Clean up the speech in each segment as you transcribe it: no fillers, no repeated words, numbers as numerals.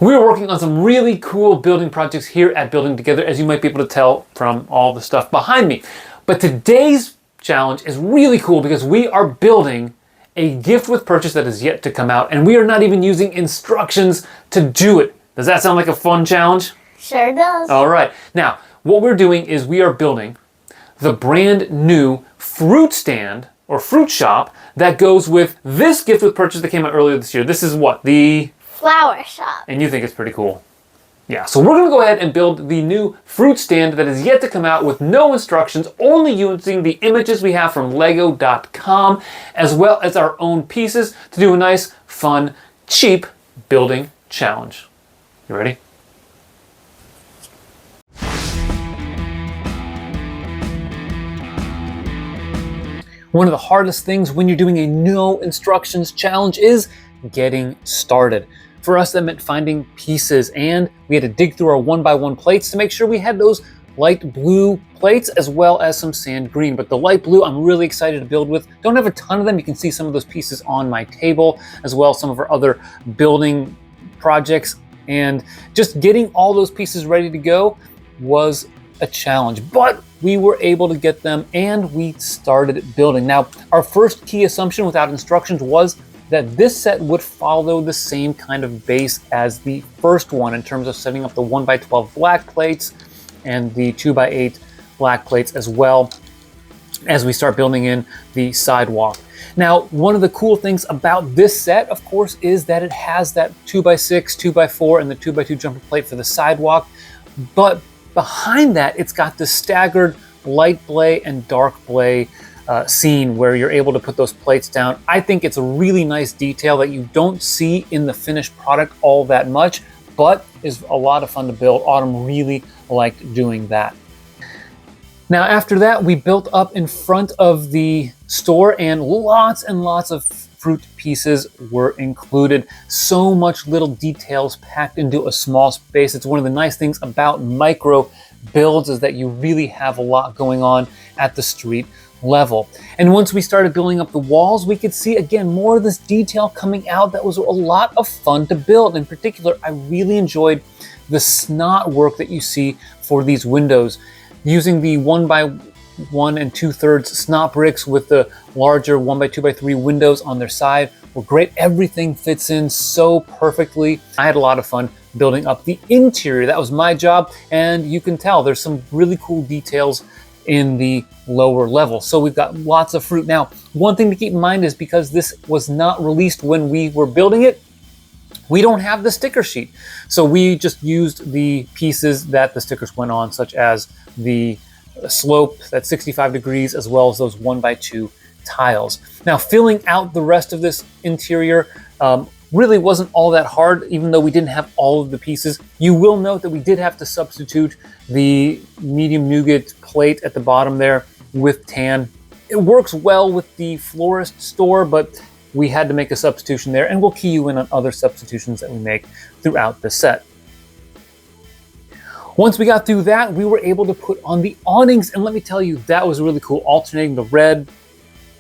We're working on some really cool building projects here at Building Together, as you might be able to tell from all the stuff behind me. But today's challenge is really cool because we are building a gift with purchase that is yet to come out, and we are not even using instructions to do it. Does that sound like a fun challenge? Sure does. All right. Now, what we're doing is we are building the brand new fruit stand or fruit shop that goes with this gift with purchase that came out earlier this year. This is what? The flower shop. And you think it's pretty cool. Yeah, so we're gonna go ahead and build the new fruit stand that is yet to come out with no instructions, only using the images we have from lego.com, as well as our own pieces to do a nice, fun, cheap building challenge. You ready? One of the hardest things when you're doing a no instructions challenge is getting started. For us, that meant finding pieces, and we had to dig through our 1x1 plates to make sure we had those light blue plates as well as some sand green. But the light blue I'm really excited to build with. Don't have a ton of them. You can see some of those pieces on my table, as well as some of our other building projects. And just getting all those pieces ready to go was a challenge, but we were able to get them and we started building. Now, our first key assumption without instructions was that this set would follow the same kind of base as the first one in terms of setting up the 1x12 black plates and the 2x8 black plates, as well as we start building in the sidewalk. Now, one of the cool things about this set, of course, is that it has that 2x6, 2x4, and the 2x2 jumper plate for the sidewalk, but behind that, it's got the staggered light blade and dark blade scene where you're able to put those plates down. I think it's a really nice detail that you don't see in the finished product all that much, but is a lot of fun to build. Autumn really liked doing that. Now, after that, we built up in front of the store and lots of fruit pieces were included. So much little details packed into a small space. It's one of the nice things about micro builds is that you really have a lot going on at the street level. And once we started building up the walls, we could see again more of this detail coming out. That was a lot of fun to build. In particular, I really enjoyed the snot work that you see for these windows. Using the 1x1 2/3 snot bricks with the larger 1x2x3 windows on their side were great. Everything fits in so perfectly. I had a lot of fun building up the interior. That was my job, and you can tell there's some really cool details in the lower level. So we've got lots of fruit. Now, one thing to keep in mind is because this was not released when we were building it, we don't have the sticker sheet. So we just used the pieces that the stickers went on, such as the slope that's 65 degrees, as well as those 1x2 tiles. Now, filling out the rest of this interior really wasn't all that hard, even though we didn't have all of the pieces. You will note that we did have to substitute the medium nougat plate at the bottom there with tan. It works well with the florist store, but we had to make a substitution there, and we'll key you in on other substitutions that we make throughout the set. Once we got through that, we were able to put on the awnings, and let me tell you, that was really cool, alternating the red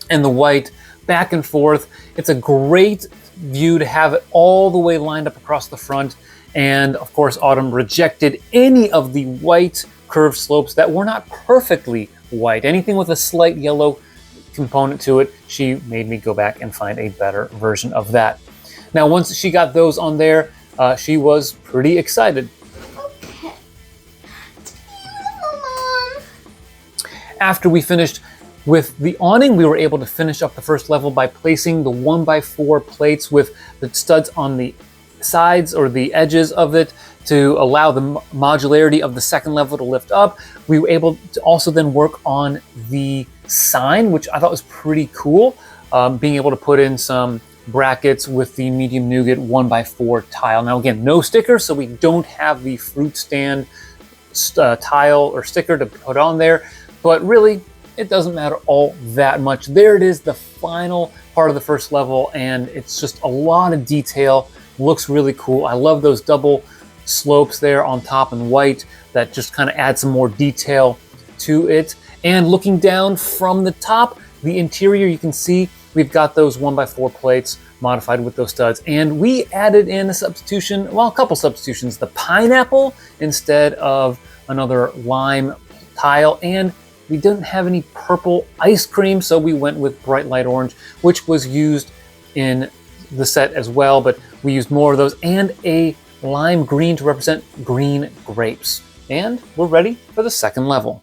and the white back and forth. It's a great view to have it all the way lined up across the front. And of course, Autumn rejected any of the white curved slopes that were not perfectly white. Anything with a slight yellow component to it, she made me go back and find a better version of that. Now, once she got those on there, she was pretty excited. Okay. It's beautiful, Mom. After we finished with the awning, we were able to finish up the first level by placing the 1x4 plates with the studs on the sides or the edges of it to allow the modularity of the second level to lift up. We were able to also then work on the sign, which I thought was pretty cool, being able to put in some brackets with the medium nougat 1x4 tile. Now again, no sticker, so we don't have the fruit stand tile or sticker to put on there, but really it doesn't matter all that much. There it is, the final part of the first level, and it's just a lot of detail. Looks really cool. I love those double slopes there on top in white that just kind of add some more detail to it. And looking down from the top, the interior, you can see we've got those 1x4 plates modified with those studs. And we added in a substitution, well, a couple substitutions, the pineapple instead of another lime tile, and we didn't have any purple ice cream, so we went with bright light orange, which was used in the set as well, but we used more of those, and a lime green to represent green grapes. And we're ready for the second level.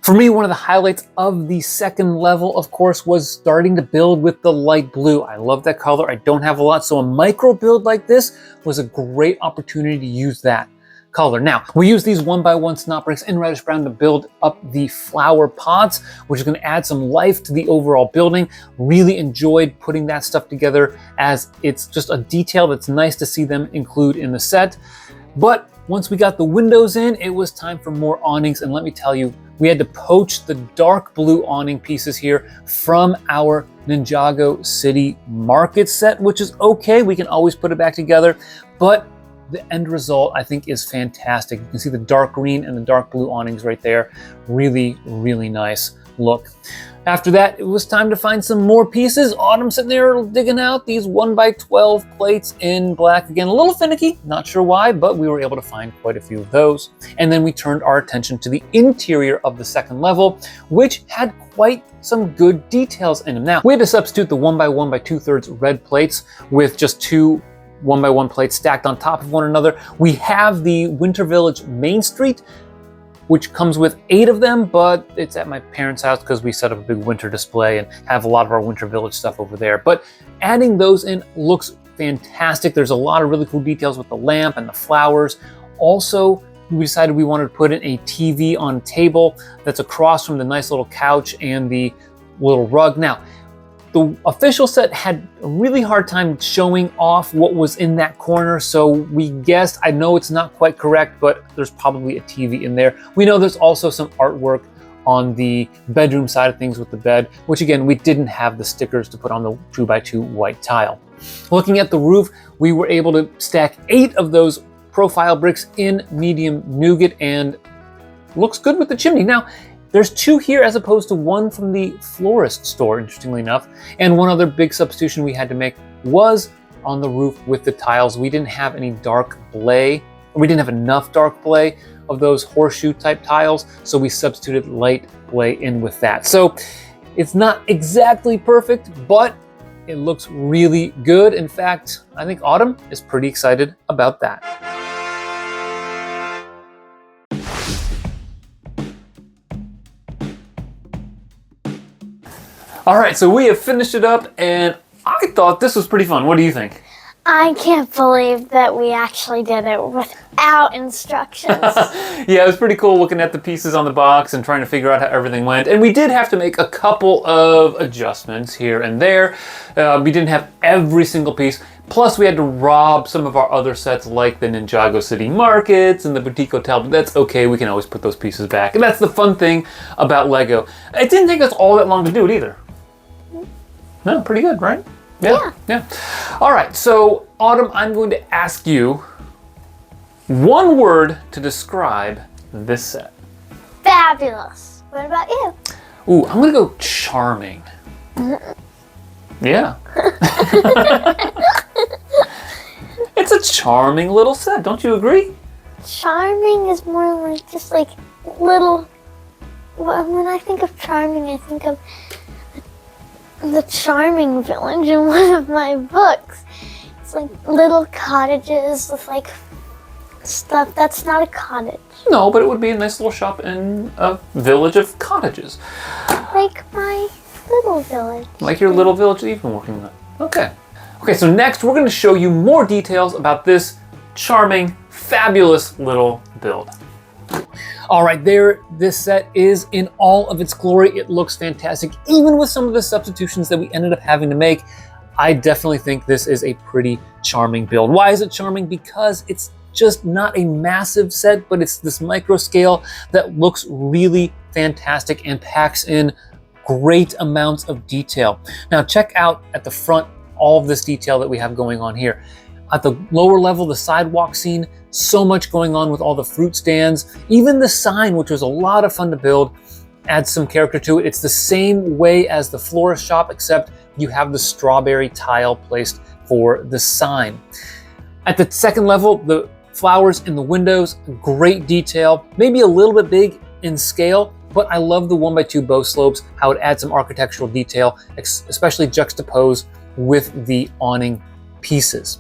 For me, one of the highlights of the second level, of course, was starting to build with the light blue. I love that color. I don't have a lot, so a micro build like this was a great opportunity to use that color. Now, we use these 1x1 snot bricks in reddish brown to build up the flower pots, which is going to add some life to the overall building. Really enjoyed putting that stuff together, as it's just a detail that's nice to see them include in the set. But once we got the windows in, it was time for more awnings, and let me tell you, we had to poach the dark blue awning pieces here from our Ninjago City Market set, which is okay. We can always put it back together, but the end result, I think, is fantastic. You can see the dark green and the dark blue awnings right there. Really, really nice look. After that, it was time to find some more pieces. Autumn sitting there digging out these 1x12 plates in black. Again, a little finicky, not sure why, but we were able to find quite a few of those. And then we turned our attention to the interior of the second level, which had quite some good details in them. Now, we had to substitute the 1x1 by 2/3 red plates with just two 1x1 plates stacked on top of one another. We have the Winter Village Main Street, which comes with 8 of them, but it's at my parents' house because we set up a big winter display and have a lot of our Winter Village stuff over there. But adding those in looks fantastic. There's a lot of really cool details with the lamp and the flowers. Also, we decided we wanted to put in a TV on a table that's across from the nice little couch and the little rug. Now, the official set had a really hard time showing off what was in that corner, so we guessed, I know it's not quite correct, but there's probably a TV in there. We know there's also some artwork on the bedroom side of things with the bed, which again, we didn't have the stickers to put on the 2x2 white tile. Looking at the roof, we were able to stack 8 of those profile bricks in medium nougat, and looks good with the chimney. Now, there's 2 here as opposed to 1 from the florist store, interestingly enough. And one other big substitution we had to make was on the roof with the tiles. We didn't have any dark blay, or we didn't have enough dark blay of those horseshoe type tiles, so we substituted light blay in with that. So it's not exactly perfect, but it looks really good. In fact, I think Autumn is pretty excited about that. All right, so we have finished it up, and I thought this was pretty fun. What do you think? I can't believe that we actually did it without instructions. Yeah, it was pretty cool looking at the pieces on the box and trying to figure out how everything went. And we did have to make a couple of adjustments here and there. We didn't have every single piece. Plus, we had to rob some of our other sets like the Ninjago City Markets and the Boutique Hotel, but that's okay. We can always put those pieces back. And that's the fun thing about Lego. It didn't take us all that long to do it either. No, pretty good, right? Yeah. All right, so Autumn, I'm going to ask you one word to describe this set. Fabulous. What about you? Ooh, I'm gonna go charming. Yeah. It's a charming little set, don't you agree? Charming is more like just like little. When I think of charming, I think of the Charming Village in one of my books. It's like little cottages with like stuff. That's not a cottage. No, but it would be a nice little shop in a village of cottages. Like my little village. Like your little village that you've been working on. Okay. Okay, so next we're going to show you more details about this charming, fabulous little build. All right, there, this set is in all of its glory. It looks fantastic, even with some of the substitutions that we ended up having to make. I definitely think this is a pretty charming build. Why is it charming? Because it's just not a massive set, but it's this micro scale that looks really fantastic and packs in great amounts of detail. Now check out at the front all of this detail that we have going on here. At the lower level, the sidewalk scene, so much going on with all the fruit stands, even the sign, which was a lot of fun to build. adds some character to it. It's the same way as the florist shop, except you have the strawberry tile placed for the sign. At the second level, the flowers in the windows, great detail, maybe a little bit big in scale, but I love the 1x2 bow slopes, how it adds some architectural detail, especially juxtaposed with the awning pieces.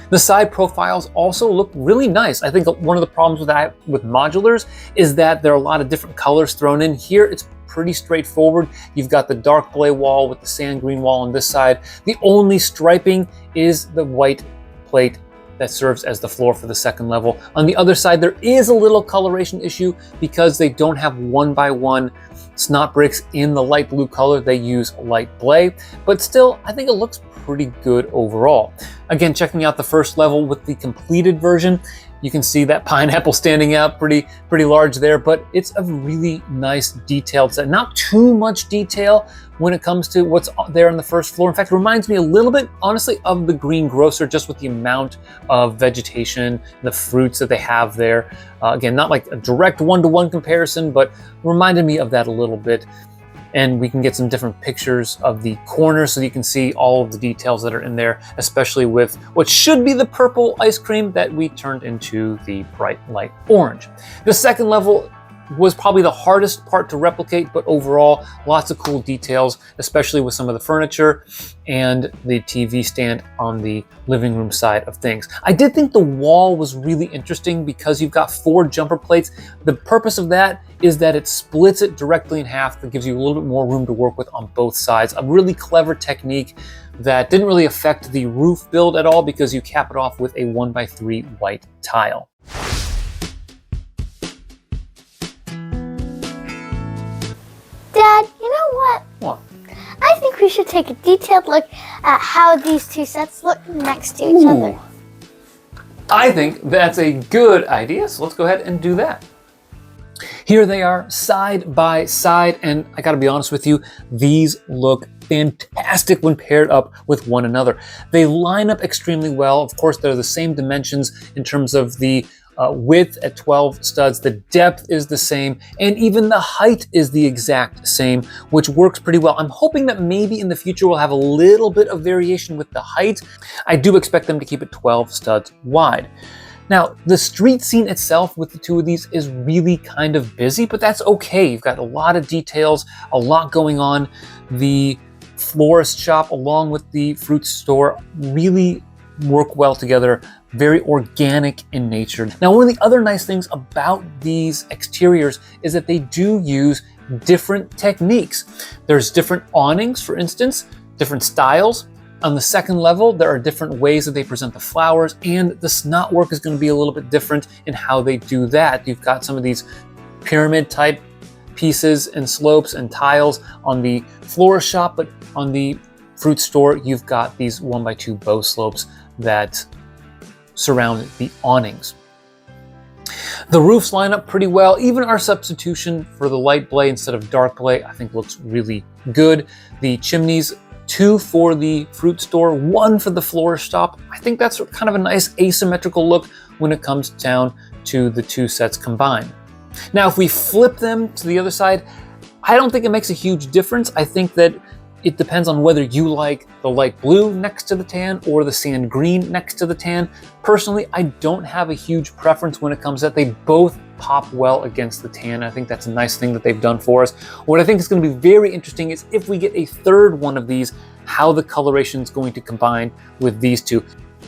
The side profiles also look really nice. I think one of the problems with modulars is that there are a lot of different colors thrown in. Here it's pretty straightforward. You've got the dark gray wall with the sand green wall on this side. The only striping is the white plate that serves as the floor for the second level. On the other side, there is a little coloration issue because they don't have 1x1 snot bricks in the light blue color. They use light blay, but still, I think it looks pretty good overall. Again, checking out the first level with the completed version, you can see that pineapple standing out pretty large there, but it's a really nice detailed set. Not too much detail when it comes to what's there on the first floor. In fact, it reminds me a little bit, honestly, of the Green Grocer, just with the amount of vegetation, the fruits that they have there. Again, not like a direct one-to-one comparison, but reminded me of that a little bit. And we can get some different pictures of the corners so you can see all of the details that are in there, especially with what should be the purple ice cream that we turned into the bright light orange. The second level was probably the hardest part to replicate, but overall, lots of cool details, especially with some of the furniture and the TV stand on the living room side of things. I did think the wall was really interesting because you've got 4 jumper plates. The purpose of that is that it splits it directly in half. That gives you a little bit more room to work with on both sides. A really clever technique that didn't really affect the roof build at all because you cap it off with a 1x3 white tile. Dad, you know what? What? I think we should take a detailed look at how these two sets look next to each other. I think that's a good idea, so let's go ahead and do that. Here they are side by side, and I gotta be honest with you, these look fantastic when paired up with one another. They line up extremely well. Of course, they're the same dimensions in terms of the width at 12 studs, the depth is the same, and even the height is the exact same, which works pretty well. I'm hoping that maybe in the future we'll have a little bit of variation with the height. I do expect them to keep it 12 studs wide. Now, the street scene itself with the two of these is really kind of busy, but that's okay. You've got a lot of details, a lot going on. The florist shop along with the fruit store really work well together, very organic in nature. Now, one of the other nice things about these exteriors is that they do use different techniques. There's different awnings, for instance, different styles. On the second level, there are different ways that they present the flowers, and the snot work is going to be a little bit different in how they do that. You've got some of these pyramid type pieces and slopes and tiles on the florist shop, but on the fruit store, you've got these 1x2 bow slopes that surround the awnings. The roofs line up pretty well. Even our substitution for the light blay instead of dark blay, I think looks really good. The chimneys, 2 for the fruit store, 1 for the florist shop. I think that's kind of a nice asymmetrical look when it comes down to the two sets combined. Now, if we flip them to the other side, I don't think it makes a huge difference. I think that it depends on whether you like the light blue next to the tan or the sand green next to the tan. Personally, I don't have a huge preference when it comes to that. They both pop well against the tan. I think that's a nice thing that they've done for us. What I think is going to be very interesting is if we get a third one of these, how the coloration is going to combine with these two.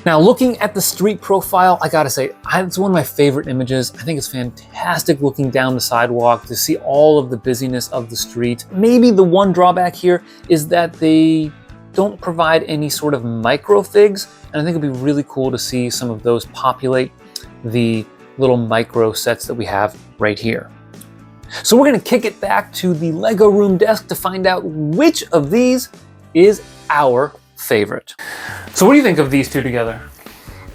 Now, looking at the street profile, I gotta say, it's one of my favorite images. I think it's fantastic looking down the sidewalk to see all of the busyness of the street. Maybe the one drawback here is that they don't provide any sort of micro figs, and I think it'd be really cool to see some of those populate the little micro sets that we have right here. So we're gonna kick it back to the Lego room desk to find out which of these is our favorite. So what do you think of these two together?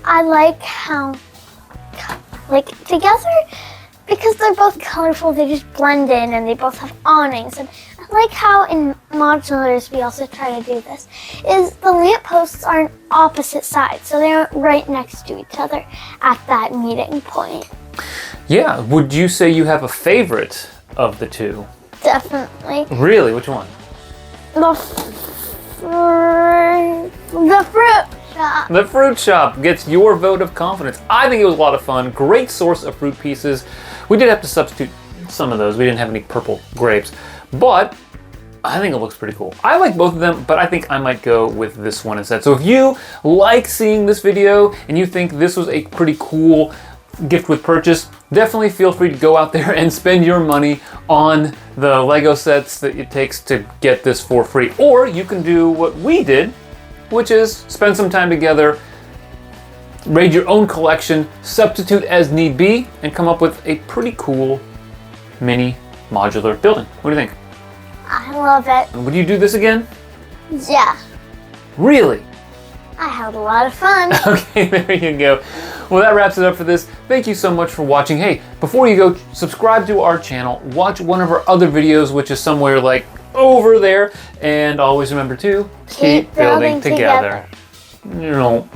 I like how, together, because they're both colorful, they just blend in and they both have awnings. And I like how in modulars we also try to do this, is the lampposts are on opposite sides, so they aren't right next to each other at that meeting point. Yeah, would you say you have a favorite of the two? Definitely. Really? Which one? The fruit shop. The fruit shop gets your vote of confidence. I think it was a lot of fun. Great source of fruit pieces. We did have to substitute some of those. We didn't have any purple grapes, but I think it looks pretty cool. I like both of them, but I think I might go with this one instead. So if you like seeing this video and you think this was a pretty cool gift with purchase, definitely feel free to go out there and spend your money on the Lego sets that it takes to get this for free. Or you can do what we did, which is spend some time together, raid your own collection, substitute as need be, and come up with a pretty cool mini modular building. What do you think? I love it. Would you do this again? Yeah. Really? I had a lot of fun. Okay, there you go. Well, that wraps it up for this. Thank you so much for watching. Hey, before you go, subscribe to our channel, watch one of our other videos, which is somewhere like over there, and always remember to keep building together. You know.